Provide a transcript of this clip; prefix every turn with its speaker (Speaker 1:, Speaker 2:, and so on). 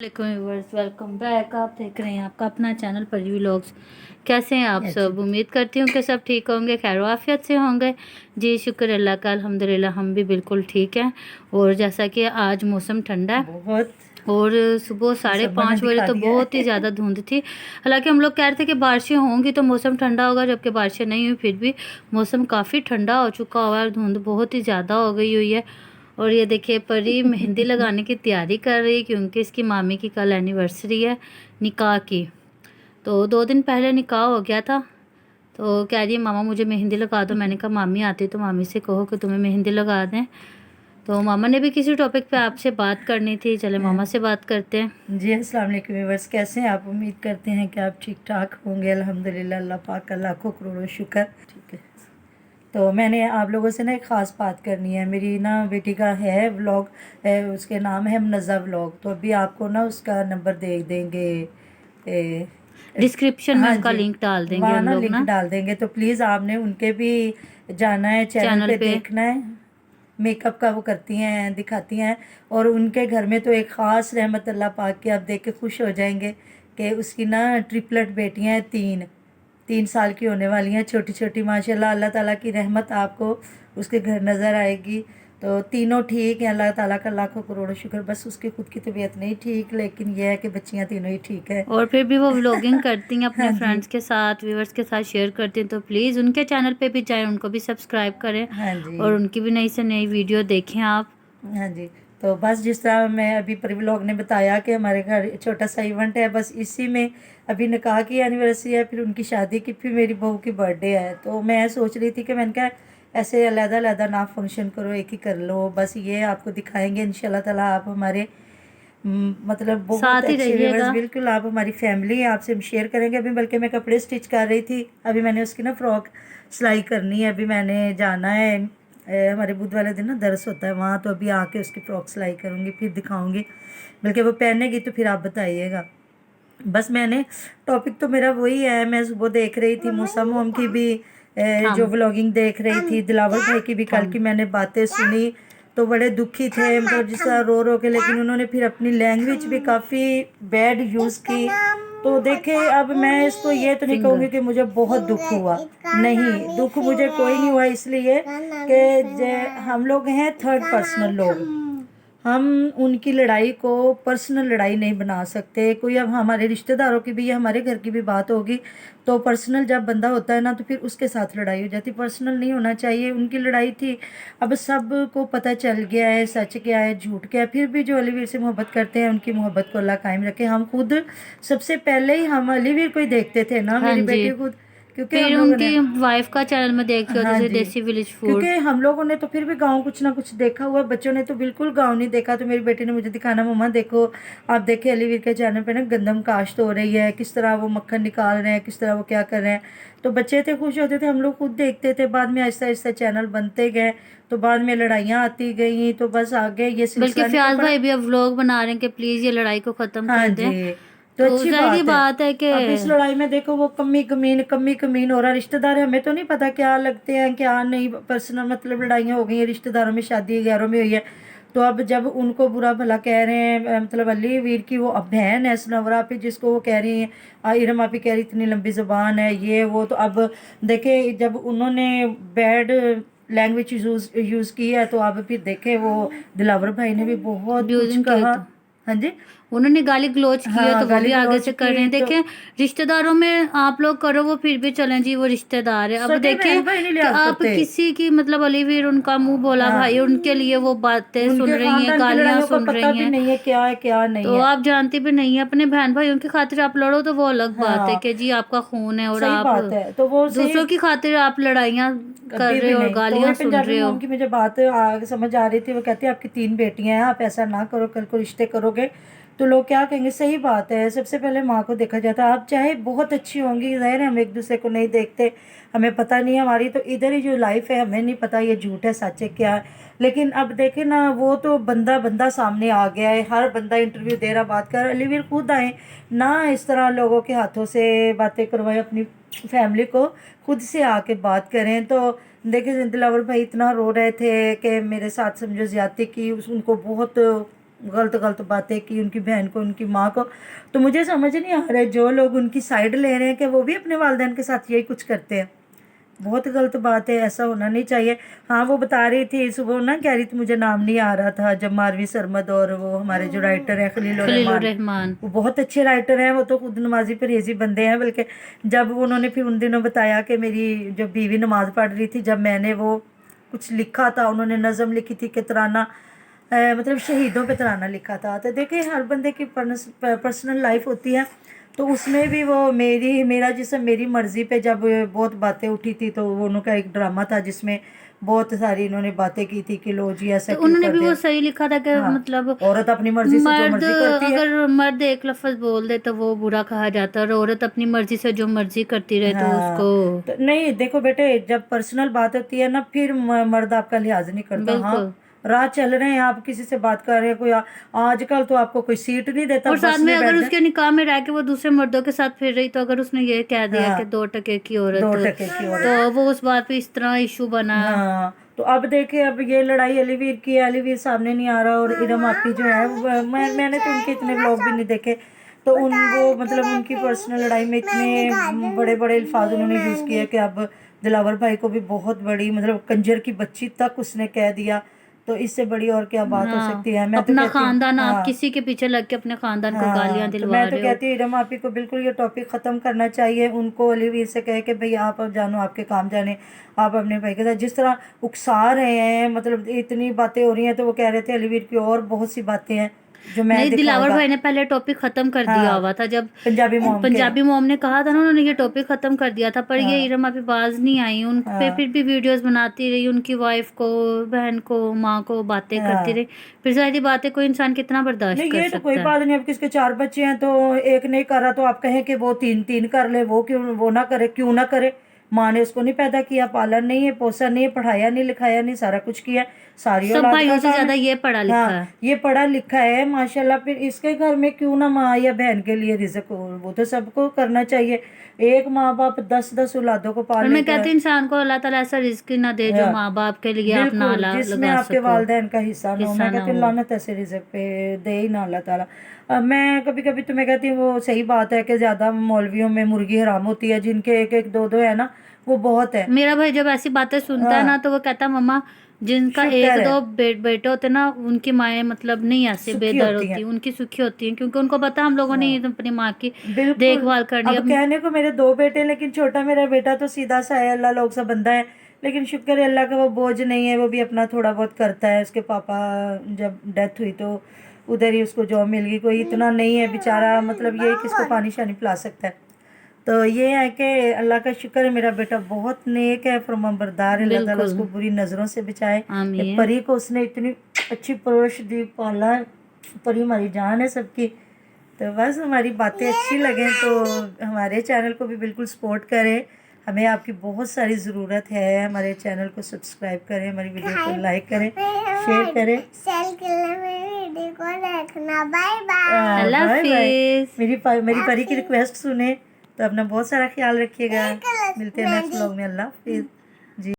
Speaker 1: Viewers, welcome back. आप देख रहे हैं आपका अपना चैनल परी व्लॉग्स। कैसे हैं आप सब? उम्मीद करती हूँ कि सब ठीक होंगे, खैर आफियत से होंगे। जी शुक्र अल्लाह का, अल्हम्दुलिल्लाह हम भी बिल्कुल ठीक हैं। और जैसा कि आज मौसम ठंडा है
Speaker 2: बहुत,
Speaker 1: और सुबह 5:30 बजे तो बहुत ही ज़्यादा धुंध थी। हालांकि हम लोग कह रहे थे कि बारिशें होंगी तो मौसम ठंडा होगा, जबकि बारिशें नहीं हुई, फिर भी मौसम काफ़ी ठंडा हो चुका हुआ है, धुंध बहुत ही ज़्यादा हो गई हुई है। और ये देखिए परी मेहंदी लगाने की तैयारी कर रही है क्योंकि इसकी मामी की कल एनिवर्सरी है निकाह की। तो 2 दिन पहले निकाह हो गया था, तो कह रही है मामा मुझे मेहंदी लगा दो। मैंने कहा मामी आती तो मामी से कहो कि तुम्हें मेहंदी लगा दें। तो मामा ने भी किसी टॉपिक पे आपसे बात करनी थी, चले मामा से बात करते हैं।
Speaker 2: जी अस्सलाम वालेकुम व्यूअर्स, कैसे हैं आप? उम्मीद करते हैं कि आप ठीक ठाक होंगे। अल्हम्दुलिल्लाह, अल्लाह पाक का लाखों करोड़ों शुक्र। ठीक है, तो मैंने आप लोगों से ना एक ख़ास बात करनी है। मेरी ना बेटी का है व्लॉग, उसके नाम है मुनज़्ज़ा व्लॉग। तो अभी आपको ना उसका नंबर दे देंगे,
Speaker 1: डिस्क्रिप्शन में
Speaker 2: हाँ
Speaker 1: उनका
Speaker 2: जी,
Speaker 1: लिंक डाल देंगे
Speaker 2: वहाँ
Speaker 1: हम
Speaker 2: ना
Speaker 1: लोग
Speaker 2: लिंक
Speaker 1: ना
Speaker 2: डाल देंगे। तो प्लीज़ आपने उनके भी जाना है, चैनल
Speaker 1: चैनल
Speaker 2: पे
Speaker 1: पे।
Speaker 2: देखना है। मेकअप का वो करती हैं, दिखाती हैं। और उनके घर में तो एक ख़ास रहमत अल्लाह पाक की, आप देख के खुश हो जाएंगे कि उसकी ना ट्रिपलेट बेटियां हैं, 3 3 साल की होने वाली हैं, छोटी छोटी। माशाल्लाह, अल्लाह ताला की रहमत आपको उसके घर नज़र आएगी। तो तीनों ठीक हैं, अल्लाह ताला का लाखों करोड़ों शुक्र। बस उसकी खुद की तबीयत नहीं ठीक, लेकिन यह है कि बच्चियां तीनों ही ठीक है।
Speaker 1: और फिर भी वो व्लॉगिंग करती हैं, अपने
Speaker 2: हाँ जी,
Speaker 1: फ्रेंड्स के साथ, व्यूवर्स के साथ शेयर करती हैं। तो प्लीज़ उनके चैनल पे भी जाएं, उनको भी सब्सक्राइब करें
Speaker 2: हाँ जी,
Speaker 1: और उनकी भी नई से नई वीडियो देखें आप।
Speaker 2: हाँ जी। तो बस जिस तरह मैं अभी परिव्लॉग ने बताया कि हमारे घर छोटा सा इवेंट है, बस इसी में अभी निकाह की एनिवर्सरी है, फिर उनकी शादी की, फिर मेरी बहू की बर्थडे है। तो मैं सोच रही थी कि मैंने कहा ऐसे अलग-अलग ना फंक्शन करो, एक ही कर लो। बस ये आपको दिखाएंगे इंशाल्लाह ताला। आप हमारे मतलब बहुत
Speaker 1: साथ ही
Speaker 2: अच्छे व्यूवर्स,
Speaker 1: रहिएगा।
Speaker 2: बिल्कुल आप हमारी फैमिली, आपसे हम शेयर करेंगे। अभी बल्कि मैं कपड़े स्टिच कर रही थी, अभी मैंने उसकी ना फ्रॉक सिलाई करनी है। अभी मैंने जाना है, हमारे बुध वाले दिन ना दरस होता है वहाँ, तो अभी आके उसकी फ्रॉक सिलाई करूँगी, फिर दिखाऊँगी। बल्कि वो पहनेगी तो फिर आप बताइएगा। बस मैंने टॉपिक तो मेरा वही है। मैं सुबह देख रही थी मूसा मोम की भी, जो
Speaker 1: थम
Speaker 2: व्लॉगिंग देख रही थी, दिलावर भाई की भी कल
Speaker 1: थम
Speaker 2: की मैंने बातें सुनी। तो बड़े दुखी थे, मतलब जिस तरह रो रो के, लेकिन उन्होंने फिर अपनी लैंग्वेज भी काफ़ी बैड यूज़ की। तो देखे, अब मैं इसको ये तो नहीं
Speaker 1: फिंगर।
Speaker 2: कहूँगी कि मुझे बहुत दुख हुआ, नहीं, दुख मुझे कोई नहीं हुआ, इसलिए कि हम लोग हैं थर्ड पर्सनल लोग। हम उनकी लड़ाई को पर्सनल लड़ाई नहीं बना सकते। कोई अब हमारे रिश्तेदारों की भी या हमारे घर की भी बात होगी तो पर्सनल जब बंदा होता है ना, तो फिर उसके साथ लड़ाई हो जाती। पर्सनल नहीं होना चाहिए। उनकी लड़ाई थी, अब सब को पता चल गया है सच क्या है झूठ क्या है। फिर भी जो अलीवीर से मोहब्बत करते हैं, उनकी मोहब्बत को अल्लाह कायम रखे। हम खुद सबसे पहले ही हम अलीवीर को ही देखते थे ना,
Speaker 1: हाँ
Speaker 2: मेरी
Speaker 1: जी,
Speaker 2: बेटी खुद, क्योंकि हम
Speaker 1: फिर
Speaker 2: लोगों ने,
Speaker 1: उनकी वाइफ का चैनल में देखते हो
Speaker 2: हाँ
Speaker 1: जैसे
Speaker 2: जी,
Speaker 1: देसी विलेज
Speaker 2: क्योंकि
Speaker 1: फूड।
Speaker 2: हम लोगों ने तो फिर भी गांव कुछ ना कुछ देखा हुआ है, बच्चों ने तो बिल्कुल गांव नहीं देखा। तो मेरी बेटी ने मुझे दिखाना, मम्मा देखो, आप देखे अलीवीर के चैनल पे ना गंदम काश्त हो रही है, किस तरह वो मक्खन निकाल रहे हैं, किस तरह वो क्या कर रहे हैं। तो बच्चे थे, खुश होते थे, हम लोग खुद देखते थे। बाद में आहिस्ता आहिस्ता चैनल बनते गए, तो बाद में लड़ाइयाँ आती गई, तो बस आगे ये
Speaker 1: बल्कि
Speaker 2: सिलसिला निकल
Speaker 1: फयाज
Speaker 2: पड़ा।
Speaker 1: भाई भी अब व्लॉग बना रहे हैं कि प्लीज़ ये लड़ाई को ख़त्म
Speaker 2: हाँ
Speaker 1: कर दें।
Speaker 2: जी, तो
Speaker 1: तो
Speaker 2: अच्छी
Speaker 1: जाहिर सी
Speaker 2: बात है।
Speaker 1: बात है कि
Speaker 2: अब इस लड़ाई में देखो वो कमी कमीन हो रहा। रिश्तेदार हमें तो नहीं पता क्या लगते हैं क्या नहीं, पर्सनल मतलब लड़ाइयाँ हो गई हैं रिश्तेदारों में, शादी गैरों में हुई है। तो अब जब उनको बुरा भला कह रहे हैं, मतलब अली वीर की वो अब बहन है सनवरा पे, जिसको वो कह रही हैं, इरम आपी कह रही इतनी लंबी ज़बान है ये वो। तो अब देखे, जब उन्होंने बैड लैंग्वेज यूज़ की है, तो अब फिर देखे वो दिलावर भाई ने भी बहुत कुछ
Speaker 1: अब्यूजिंग किए
Speaker 2: कहा।
Speaker 1: तो
Speaker 2: हाँ जी,
Speaker 1: उन्होंने गाली गलोच की है,
Speaker 2: हाँ,
Speaker 1: तो वो
Speaker 2: गाली
Speaker 1: भी आगे
Speaker 2: गलौज
Speaker 1: से कर रहे
Speaker 2: की
Speaker 1: हैं।
Speaker 2: तो
Speaker 1: देखें रिश्तेदारों में आप लोग करो, वो फिर भी चलें जी, वो रिश्तेदार है। अब
Speaker 2: सगे
Speaker 1: देखें
Speaker 2: बहन भाई नहीं
Speaker 1: कि
Speaker 2: लिहाज
Speaker 1: आप
Speaker 2: करते।
Speaker 1: किसी की मतलब अलीवीर उनका मुंह बोला
Speaker 2: हाँ,
Speaker 1: भाई, उनके लिए वो बातें सुन
Speaker 2: उनके
Speaker 1: रही हैं,
Speaker 2: खानदान की
Speaker 1: गालियां
Speaker 2: लड़ाइयों का
Speaker 1: सुन
Speaker 2: पता
Speaker 1: रही
Speaker 2: भी
Speaker 1: हैं।
Speaker 2: नहीं है क्या है क्या नहीं
Speaker 1: तो
Speaker 2: है।
Speaker 1: आप जानती भी नहीं है, अपने बहन भाइयों की खातिर आप लड़ो तो वो अलग बात है
Speaker 2: हाँ,
Speaker 1: कि जी आपका खून है और
Speaker 2: सही
Speaker 1: आप
Speaker 2: बात है। तो वो सही,
Speaker 1: दूसरों की खातिर आप लड़ाइयाँ कर
Speaker 2: कभी
Speaker 1: रहे
Speaker 2: भी
Speaker 1: हो और
Speaker 2: नहीं। तो
Speaker 1: गालियाँ
Speaker 2: वही
Speaker 1: सुन
Speaker 2: पंजाबी
Speaker 1: रहे हो।
Speaker 2: मोम की मुझे बात समझ आ रही थी। वो कहती है आपकी 3 बेटियां हैं, आप ऐसा ना करो, कल को रिश्ते करोगे तो लोग क्या कहेंगे। सही बात है, सबसे पहले माँ को देखा जाता है। आप चाहे बहुत अच्छी होंगी, जाहिर है हम एक दूसरे को नहीं देखते, हमें पता नहीं है हमारी तो इधर ही जो लाइफ है, हमें नहीं पता ये झूठ है सच है क्या है। लेकिन अब देखे ना, वो तो बंदा बंदा सामने आ गया है, हर बंदा इंटरव्यू दे रहा, बात कर। अलीवीर खुद आए ना, इस तरह लोगों के हाथों से बातें करवाएं, अपनी फैमिली को खुद से आके बात करें। तो देखिए दिलावर भाई इतना रो रहे थे कि मेरे साथ समझो ज्यादती की, उनको बहुत गलत गलत बातें की उनकी बहन को, उनकी माँ को। तो मुझे समझ नहीं आ रहा है जो लोग उनकी साइड ले रहे हैं कि वो भी अपने वालिदैन के साथ यही कुछ करते हैं। बहुत गलत बात है, ऐसा होना नहीं चाहिए। हाँ, वो बता रही थी सुबह ना, कह रही थी मुझे नाम नहीं आ रहा था, जब मारवी सरमद और वो हमारे जो राइटर है खलीलुर रहमान, वो बहुत अच्छे राइटर हैं, वो तो खुद नमाजी परहेजी बंदे हैं। बल्कि जब उन्होंने फिर उन दिनों बताया कि मेरी जो बीवी नमाज पढ़ रही थी, जब मैंने वो कुछ लिखा था, उन्होंने नज़म लिखी थी कि तराना मतलब शहीदों पे तराना लिखा था। तो देखिए हर बंदे की पर्सनल लाइफ होती है, तो उसमें भी वो मेरा जिसम मेरी मर्ज़ी पे जब बहुत बातें उठी थी, तो वो उनका एक ड्रामा था जिसमें बहुत सारी इन्होंने बातें की थी कि लो जी ऐसा
Speaker 1: तो
Speaker 2: क्यों
Speaker 1: उन्होंने
Speaker 2: कर
Speaker 1: भी
Speaker 2: दिया।
Speaker 1: वो सही लिखा था कि
Speaker 2: हाँ,
Speaker 1: मतलब
Speaker 2: औरत अपनी मर्जी से जो
Speaker 1: मर्द,
Speaker 2: मर्जी करती है।
Speaker 1: अगर मर्द एक लफ्ज बोल दे तो वो बुरा कहा जाता है, और औरत अपनी मर्जी से जो मर्जी करती रहे तो
Speaker 2: हाँ,
Speaker 1: उसको
Speaker 2: तो नहीं देखो बेटे, जब पर्सनल बात होती है ना, फिर मर्द आपका लिहाज नहीं करता। हाँ,
Speaker 1: बिल्कुल।
Speaker 2: राह चल रहे हैं, आप किसी से बात कर रहे हैं, कोई आजकल तो आपको कोई सीट नहीं देता,
Speaker 1: और साथ
Speaker 2: बस
Speaker 1: में
Speaker 2: में
Speaker 1: अगर
Speaker 2: बैठ
Speaker 1: उसके निकाह में रह के वो दूसरे मर्दों के साथ फिर रही, तो अगर उसने ये कह दिया कि
Speaker 2: हाँ,
Speaker 1: 2 टके की
Speaker 2: 2
Speaker 1: औरत,
Speaker 2: टके की औरत।
Speaker 1: तो वो उस बात पे इस तरह इशू बना।
Speaker 2: हाँ, तो अब देखिए, अब ये लड़ाई अलीवीर की है, अलीवीर सामने नहीं आ रहा, और इरम आपी जो है मैंने तो उनके इतने व्लॉग भी नहीं देखे, तो वो मतलब उनकी पर्सनल लड़ाई में इतने बड़े बड़े अल्फाज उन्होंने यूज़ किए कि अब दिलावर भाई को भी बहुत बड़ी मतलब कंजर की बच्ची तक उसने कह दिया। तो इससे बड़ी और क्या बात हो सकती है। मैं तो
Speaker 1: अपना
Speaker 2: कहती हूँ,
Speaker 1: खानदान, आप
Speaker 2: हाँ
Speaker 1: किसी के पीछे लग के अपने खानदान को गालियां
Speaker 2: हाँ, तो
Speaker 1: दिलवा
Speaker 2: मैं तो
Speaker 1: रहे हो।
Speaker 2: कहती हूँ इरम आपी को बिल्कुल ये टॉपिक ख़त्म करना चाहिए। उनको अलीवीर से कहे कि भाई आप अब जानो, आपके काम जाने, आप अपने भाई के साथ जिस तरह उकसा रहे हैं, मतलब इतनी बातें हो रही हैं। तो वो कह रहे थे अलीवीर की और बहुत सी बातें हैं जो मैं
Speaker 1: नहीं, दिलावर
Speaker 2: दिखाऊंगा।
Speaker 1: भाई ने पहले टॉपिक खत्म कर दिया
Speaker 2: हाँ,
Speaker 1: हुआ था, जब
Speaker 2: पंजाबी मोम के,
Speaker 1: पंजाबी मोम ने कहा था ना, उन्होंने ये टॉपिक खत्म कर दिया था, पर ये
Speaker 2: हाँ
Speaker 1: इरम अभी बाज नहीं आई, उन पे
Speaker 2: हाँ
Speaker 1: फिर भी वीडियोस बनाती रही, उनकी वाइफ को, बहन को, माँ को बातें करती
Speaker 2: हाँ।
Speaker 1: रही। फिर सारी बातें कोई इंसान कितना बर्दाश्त
Speaker 2: नहीं,
Speaker 1: कर
Speaker 2: ये तो कोई
Speaker 1: सकता है।
Speaker 2: बात नहीं। अब किसके 4 बच्चे हैं, तो एक नहीं कर रहा तो आप कहें कि वो 3 कर ले, वो क्यों वो ना करे, क्यों ना करे। माँ ने उसको नहीं पैदा किया, पालन नहीं है, पोसा नहीं है, पढ़ाया नहीं, लिखाया नहीं, सारा कुछ किया, सारी
Speaker 1: सब
Speaker 2: औलाद का
Speaker 1: भाइयों से
Speaker 2: काम है।
Speaker 1: ज्यादा ये पढ़ा लिखा
Speaker 2: हाँ,
Speaker 1: है।
Speaker 2: ये पढ़ा लिखा है माशाल्लाह, फिर इसके घर में क्यों ना माँ या बहन के लिए रिज़्क हो। वो तो सबको करना चाहिए। एक माँ बाप 10 औलादों को पाल
Speaker 1: और मैं
Speaker 2: लेता
Speaker 1: कहती
Speaker 2: है।
Speaker 1: हूँ इंसान को अल्लाह ताला ऐसा रिस्क ही ना दे जो
Speaker 2: या,
Speaker 1: माँ बाप के लिए आप ना
Speaker 2: बिल्कुल, जिसमें
Speaker 1: लगा
Speaker 2: आपके
Speaker 1: सको,
Speaker 2: वालिदैन का हिस्सा ना हो। मैं
Speaker 1: हिस्सा ना
Speaker 2: कहती हूँ
Speaker 1: हो।
Speaker 2: लानत ऐसे रिज़्क पे दे ही ना अल्लाह ताला। मैं कभी कभी तो मैं कहती हूँ वो सही बात है कि ज़्यादा मौलवियों में मुर्गी हराम होती है, जिनके 1 2 2 है ना, वो बहुत है।
Speaker 1: मेरा भाई जब ऐसी बातें सुनता है ना,
Speaker 2: हाँ,
Speaker 1: तो वो कहता है मम्मा, जिनका
Speaker 2: शुक्र
Speaker 1: 1
Speaker 2: है,
Speaker 1: 2 बेटे होते ना, उनकी माएँ मतलब नहीं ऐसे
Speaker 2: सुखी
Speaker 1: बेदर्द
Speaker 2: होती
Speaker 1: होती,
Speaker 2: हैं।
Speaker 1: उनकी सुखी होती हैं, क्योंकि उनको पता है हम लोगों ने
Speaker 2: हाँ,
Speaker 1: अपनी माँ की
Speaker 2: बिल्कुल।
Speaker 1: देखभाल करनी है।
Speaker 2: अब
Speaker 1: अब
Speaker 2: कहने को मेरे 2 बेटे, लेकिन छोटा मेरा बेटा तो सीधा सा है, अल्लाह लोग सा बंदा है। लेकिन शुक्र है अल्लाह का, वो बोझ नहीं है, वो भी अपना थोड़ा बहुत करता है। उसके पापा जब डेथ हुई तो उधर ही उसको जॉब मिल गई, कोई इतना नहीं है बेचारा, मतलब ये किसको पानी शानी पिला सकता है। तो ये है कि अल्लाह का शुक्र है, मेरा बेटा बहुत नेक है, फरमाबरदार है। अल्लाह ताला
Speaker 1: बिल्कुल,
Speaker 2: उसको बुरी नज़रों से बचाए। ये
Speaker 1: आमीन।
Speaker 2: परी को उसने इतनी अच्छी परवरिश दी, पाला। परी हमारी जान है सबकी। तो बस हमारी बातें अच्छी लगें तो हमारे चैनल को भी बिल्कुल सपोर्ट करें। हमें आपकी बहुत सारी ज़रूरत है। हमारे चैनल को सब्सक्राइब करें, हमारी वीडियो को लाइक करें, शेयर करें।
Speaker 1: अल्लाह
Speaker 2: बाय बाय।
Speaker 1: हाफिज।
Speaker 2: मेरी परी की रिक्वेस्ट सुने, तो अपना बहुत सारा ख्याल रखिएगा। मिलते हैं नेक्स्ट व्लॉग में। अल्लाह हाफिज़ जी।